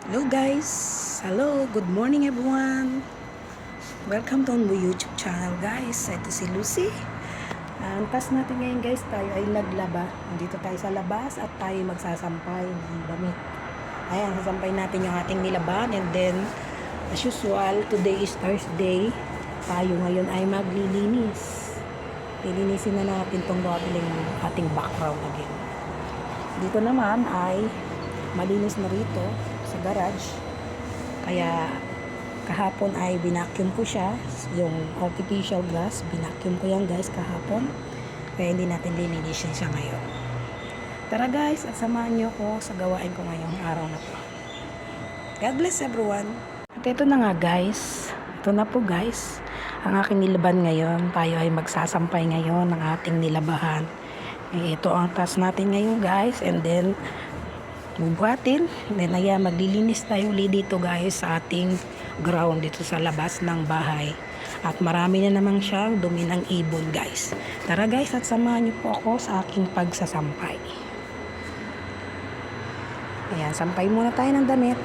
Hello guys! Hello! Good morning everyone! Welcome to my YouTube channel guys. Ito si Lucy. Ang task natin ngayon guys, tayo ay naglaba. Nandito tayo sa labas at tayo magsasampay ng damit. Ayan, sasampay natin yung ating nilaban and then as usual, today is Thursday. Tayo ngayon ay maglilinis. Lilinisin na natin itong ating background again. Dito naman ay malinis na rito sa garage, kaya kahapon ay binacuum ko siya, yung artificial grass, binacuum ko yan guys kahapon, kaya hindi natin lilinisin siya ngayon. Tara guys, at samahan nyo ko sa gawain ko ngayong araw na to. God bless everyone. At ito na nga guys, ito na po guys ang aking nilaban ngayon. Tayo ay magsasampay ngayon ng ating nilabahan. Ito ang task natin ngayon guys, and then bubuhatin, then ayan, maglilinis tayo ulit dito guys sa ating ground dito sa labas ng bahay, at marami na naman siyang dumi ng ibon guys. Tara guys, at samahan niyo po ako sa aking pagsasampay. Ayan, sampay muna tayo ng damit.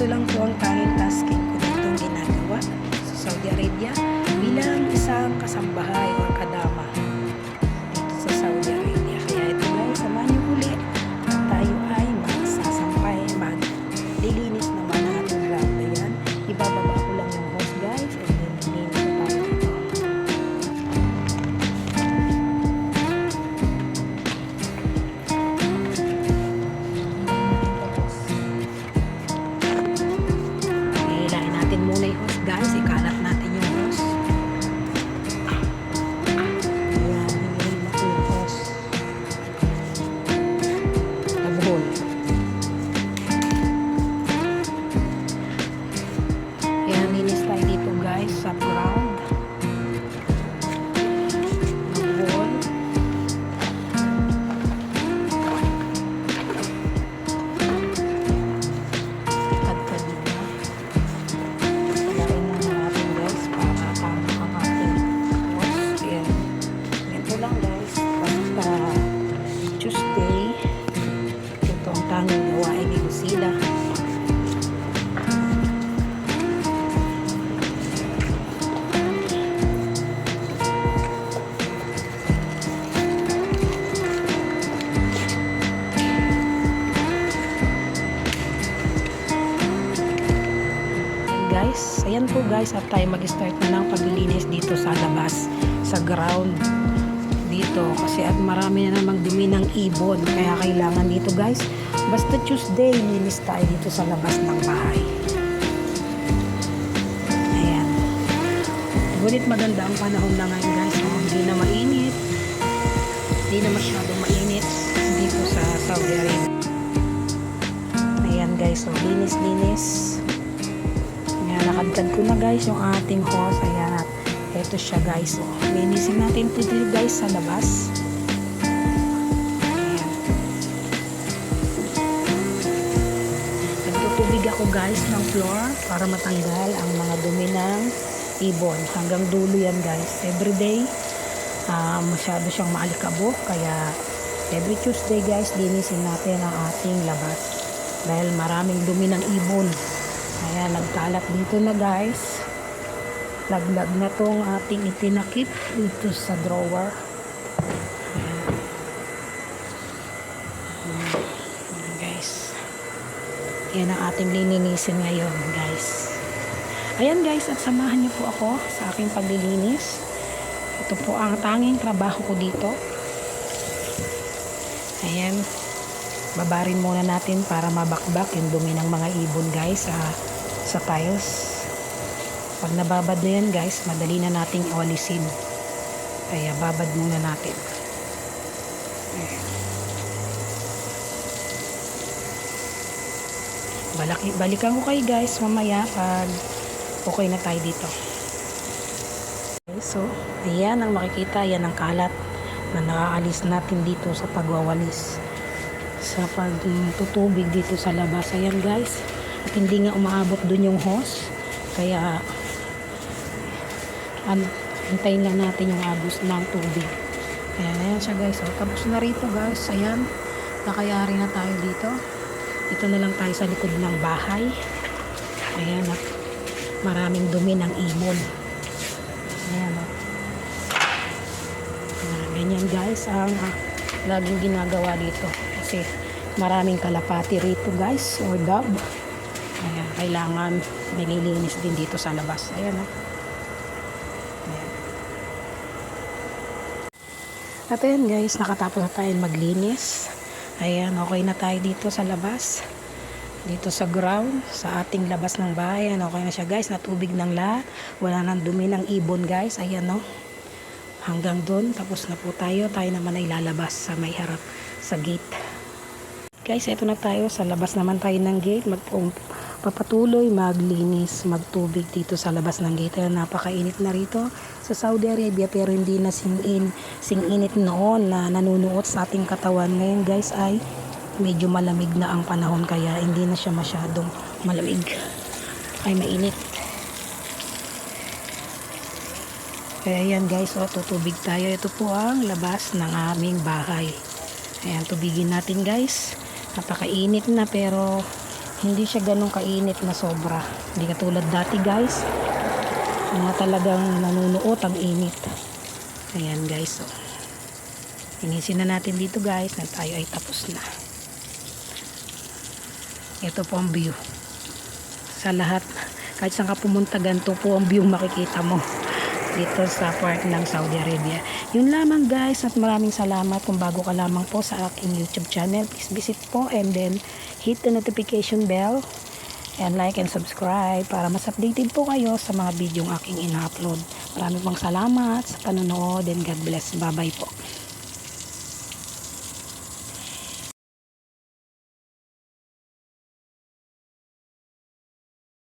ito lang po ang tanging tasking ko ditong ginagawa sa Saudi Arabia bilang isang kasambahay o kadama dito sa Saudi Arabia. Kaya ito guys, samahan niyo ulit at tayo ay magsasampay, maglilinis naman ng ating ground. Ayan, ibababa ko lang yung hose guys and then lilinis na tayo dito. Hilahin natin muna yung hose guys, ikalat natin yung hose. Ayan, hilahin natin yung hose. Nabuhol. Ayan, linis tayo dito guys sa ground. Nabuhol. Kadkad na. Hilahin muna natin guys para tama ang ating hose. Ayan. Ganito lang guys. Basta Tuesday, ito ang tanging gawain ni Lucila. Guys, ayan po guys, at tayo mag-start na ng paglilinis dito sa labas, sa ground dito, kasi at marami na namang dumi ng ibon, kaya kailangan dito guys, basta Tuesday linis tayo dito sa labas ng bahay. Ayan, ngunit maganda ang panahon na ngayon guys, hindi na mainit, hindi na masyadong mainit dito sa Saudi Arabia. Ayan guys, so linis Ayan, nakadkad ko na guys yung ating hose. Ayan, at eto siya guys. So, linisin natin ito guys sa labas. Ayan. Nagtutubig ako guys ng floor para matanggal ang mga dumi ng ibon. Hanggang dulo yan guys. Everyday, masyado siyang maalikabok. Kaya, every Tuesday guys, linisin natin ang ating labas. Dahil maraming dumi ng ibon. Ayan, nagkalat dito na guys. Laglag na tong ating itinakip dito sa drawer. Ayan. Ayan guys. Ayan ang ating lilinisin ngayon guys. Ayan guys, at samahan niyo po ako sa aking paglilinis. Ito po ang tanging trabaho ko dito. Ayan. Babarin muna natin para mabakbak yung dumi ng mga ibon guys sa tiles. Pag nababad na yan guys, madali na nating iwalisin. Kaya babad muna natin. Balikan ko kayo guys mamaya pag okay na tayo dito. Okay, so ayan ang makikita, yan ang kalat na nakaalis natin dito sa pagwawalis, sa pagtutubig dito sa labas. Ayan guys, at hindi nga umaabot dun yung hose, kaya hintayin lang natin yung agos ng tubig. Ayan siya guys. So, tapos na rito guys. Ayan, nakayari na tayo dito. Ito na lang tayo sa likod ng bahay. Ayan, at maraming dumi ng ibon. Ayan, ganyan guys ang laging ginagawa dito, kasi maraming kalapati rito guys, or dab. Ayan, kailangan nililinis din dito sa labas. Ayan, ayan. At ayan guys, nakatapos na tayo maglinis. Ayan, okay na tayo dito sa labas, dito sa ground, sa ating labas ng bahay. Ayan, okay na siya guys, natubig ng lahat, wala nang dumi ng ibon guys. Ayan hanggang doon, tapos na po tayo naman ay lalabas sa may harap sa gate. Guys, eto na tayo, sa labas naman tayo ng gate, papatuloy maglinis, magtubig dito sa labas ng gate. Ayan, napakainit na rito sa Saudi Arabia, pero hindi na sing-init noon na nanunuot sa ating katawan. Ngayon guys ay medyo malamig na ang panahon, kaya hindi na siya masyadong malamig, ay mainit. Kaya yan guys, tutubig tayo. Ito po ang labas ng aming bahay. Ayan, tubigin natin guys. Napakainit na, pero Hindi siya ganun kainit na sobra. Hindi katulad dati guys. Mga talagang nanunuot ang init. Ayan guys. So, inisin na natin dito guys na tayo ay tapos na. Ito po ang view. Sa lahat, kahit saan ka pumunta, ganito po ang view makikita mo dito sa part ng Saudi Arabia. Yun lamang guys, at maraming salamat. Kung bago ka lamang po sa aking YouTube channel, please visit po and then hit the notification bell and like and subscribe para mas updated po kayo sa mga video aking ina-upload. Maraming pong salamat sa panonood and God bless. Bye bye po.